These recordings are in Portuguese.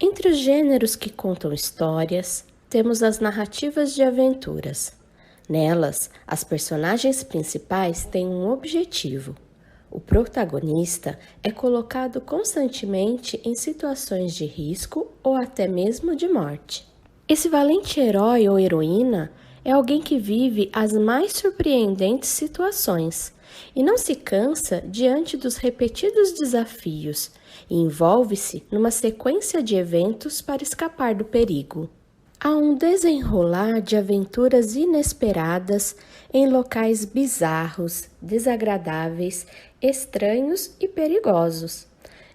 Entre os gêneros que contam histórias, temos as narrativas de aventuras. Nelas, as personagens principais têm um objetivo. O protagonista é colocado constantemente em situações de risco ou até mesmo de morte. Esse valente herói ou heroína é alguém que vive as mais surpreendentes situações e não se cansa diante dos repetidos desafios e envolve-se numa sequência de eventos para escapar do perigo. Há um desenrolar de aventuras inesperadas em locais bizarros, desagradáveis, estranhos e perigosos.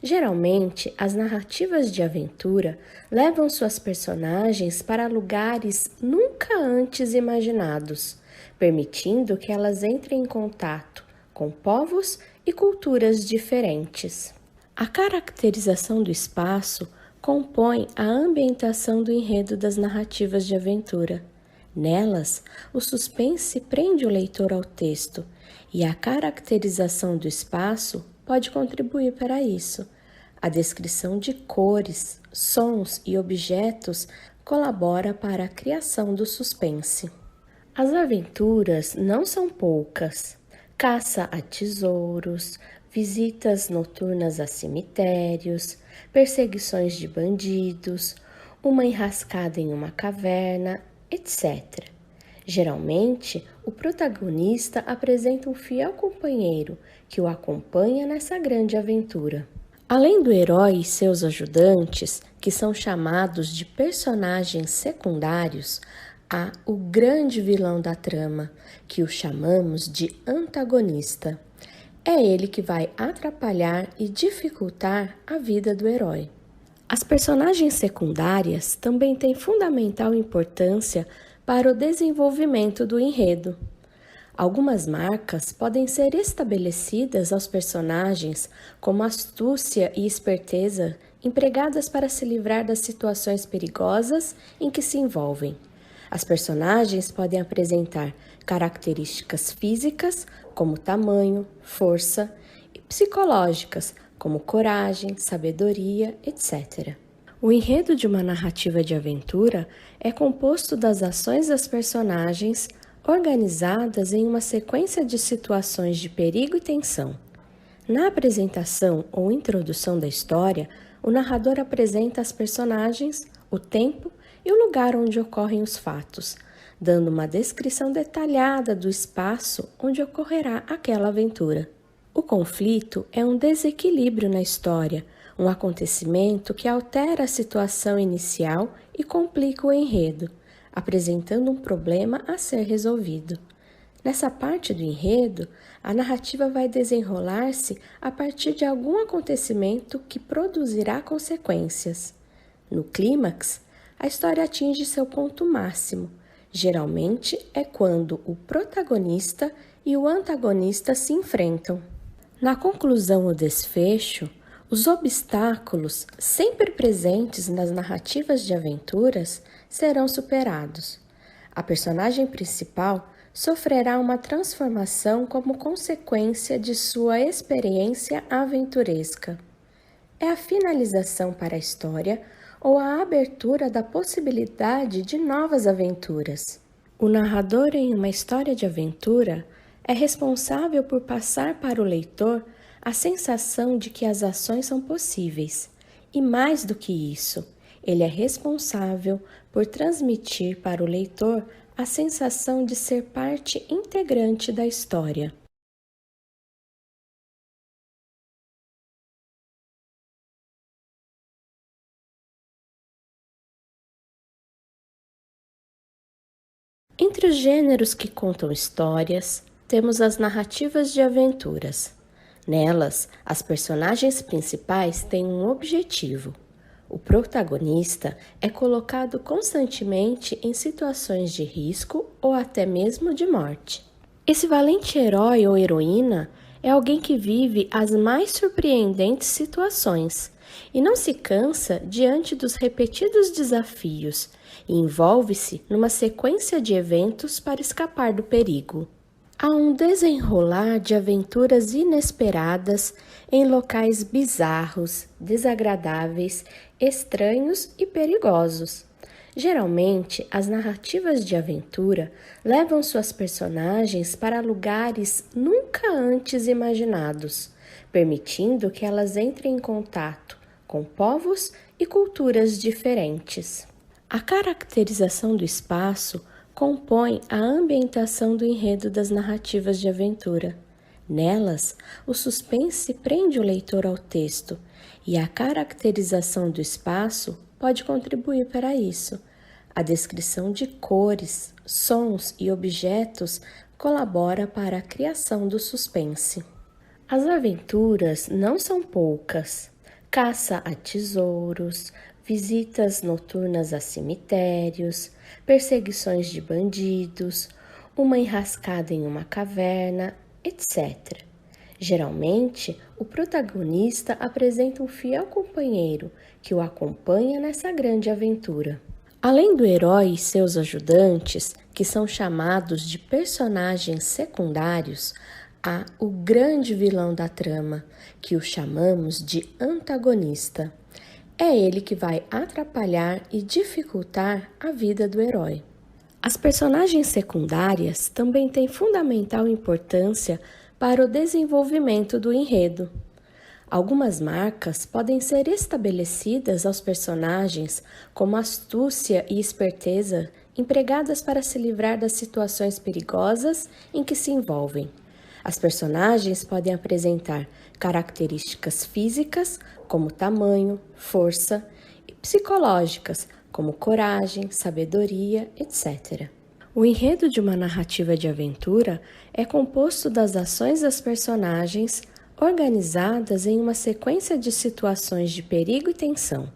Geralmente, as narrativas de aventura levam suas personagens para lugares nunca antes imaginados, permitindo que elas entrem em contato com povos e culturas diferentes. A caracterização do espaço compõe a ambientação do enredo das narrativas de aventura. Nelas, o suspense prende o leitor ao texto e a caracterização do espaço pode contribuir para isso. A descrição de cores, sons e objetos colabora para a criação do suspense. As aventuras não são poucas. Caça a tesouros, visitas noturnas a cemitérios, perseguições de bandidos, uma enrascada em uma caverna, etc. Geralmente, o protagonista apresenta um fiel companheiro que o acompanha nessa grande aventura. Além do herói e seus ajudantes, que são chamados de personagens secundários, há o grande vilão da trama, que o chamamos de antagonista. É ele que vai atrapalhar e dificultar a vida do herói. As personagens secundárias também têm fundamental importância para o desenvolvimento do enredo. Algumas marcas podem ser estabelecidas aos personagens como astúcia e esperteza empregadas para se livrar das situações perigosas em que se envolvem. As personagens podem apresentar características físicas, como tamanho, força, e psicológicas, como coragem, sabedoria, etc. O enredo de uma narrativa de aventura é composto das ações das personagens organizadas em uma sequência de situações de perigo e tensão. Na apresentação ou introdução da história, o narrador apresenta as personagens, o tempo e o lugar onde ocorrem os fatos, dando uma descrição detalhada do espaço onde ocorrerá aquela aventura. O conflito é um desequilíbrio na história, um acontecimento que altera a situação inicial e complica o enredo, apresentando um problema a ser resolvido. Nessa parte do enredo, a narrativa vai desenrolar-se a partir de algum acontecimento que produzirá consequências. No clímax, a história atinge seu ponto máximo. Geralmente é quando o protagonista e o antagonista se enfrentam. Na conclusão ou desfecho, os obstáculos sempre presentes nas narrativas de aventuras serão superados. A personagem principal sofrerá uma transformação como consequência de sua experiência aventuresca. É a finalização para a história ou a abertura da possibilidade de novas aventuras. O narrador em uma história de aventura é responsável por passar para o leitor a sensação de que as ações são possíveis. E mais do que isso, ele é responsável por transmitir para o leitor a sensação de ser parte integrante da história. Entre os gêneros que contam histórias, temos as narrativas de aventuras. Nelas, as personagens principais têm um objetivo. O protagonista é colocado constantemente em situações de risco ou até mesmo de morte. Esse valente herói ou heroína é alguém que vive as mais surpreendentes situações e não se cansa diante dos repetidos desafios e envolve-se numa sequência de eventos para escapar do perigo. Há um desenrolar de aventuras inesperadas em locais bizarros, desagradáveis, estranhos e perigosos. Geralmente, as narrativas de aventura levam suas personagens para lugares nunca antes imaginados, permitindo que elas entrem em contato com povos e culturas diferentes. A caracterização do espaço compõe a ambientação do enredo das narrativas de aventura. Nelas, o suspense prende o leitor ao texto e a caracterização do espaço pode contribuir para isso. A descrição de cores, sons e objetos colabora para a criação do suspense. As aventuras não são poucas. Caça a tesouros, visitas noturnas a cemitérios, perseguições de bandidos, uma enrascada em uma caverna, etc. Geralmente, o protagonista apresenta um fiel companheiro que o acompanha nessa grande aventura. Além do herói e seus ajudantes, que são chamados de personagens secundários, há o grande vilão da trama, que o chamamos de antagonista. É ele que vai atrapalhar e dificultar a vida do herói. As personagens secundárias também têm fundamental importância para o desenvolvimento do enredo. Algumas marcas podem ser estabelecidas aos personagens como astúcia e esperteza empregadas para se livrar das situações perigosas em que se envolvem. As personagens podem apresentar características físicas, como tamanho, força, e psicológicas, como coragem, sabedoria, etc. O enredo de uma narrativa de aventura é composto das ações das personagens organizadas em uma sequência de situações de perigo e tensão.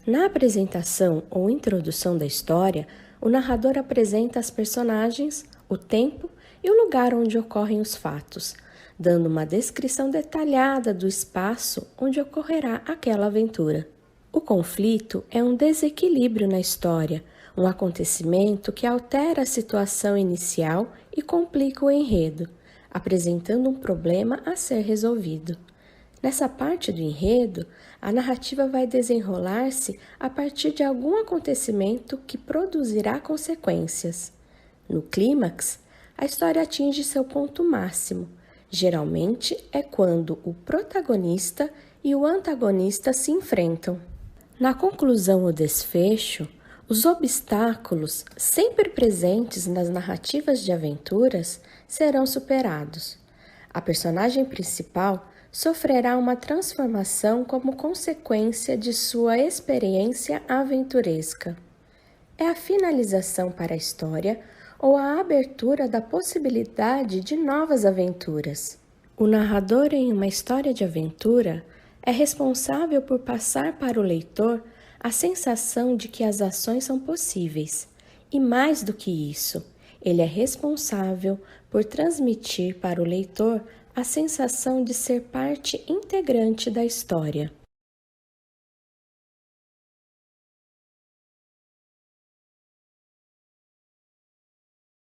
Na apresentação ou introdução da história, o narrador apresenta as personagens, o tempo e o lugar onde ocorrem os fatos, dando uma descrição detalhada do espaço onde ocorrerá aquela aventura. O conflito é um desequilíbrio na história, um acontecimento que altera a situação inicial e complica o enredo, apresentando um problema a ser resolvido. Nessa parte do enredo, a narrativa vai desenrolar-se a partir de algum acontecimento que produzirá consequências. No clímax, a história atinge seu ponto máximo. Geralmente é quando o protagonista e o antagonista se enfrentam. Na conclusão ou desfecho, os obstáculos sempre presentes nas narrativas de aventuras serão superados. A personagem principal sofrerá uma transformação como consequência de sua experiência aventuresca. É a finalização para a história ou a abertura da possibilidade de novas aventuras. O narrador em uma história de aventura é responsável por passar para o leitor a sensação de que as ações são possíveis. E mais do que isso, ele é responsável por transmitir para o leitor a sensação de ser parte integrante da história.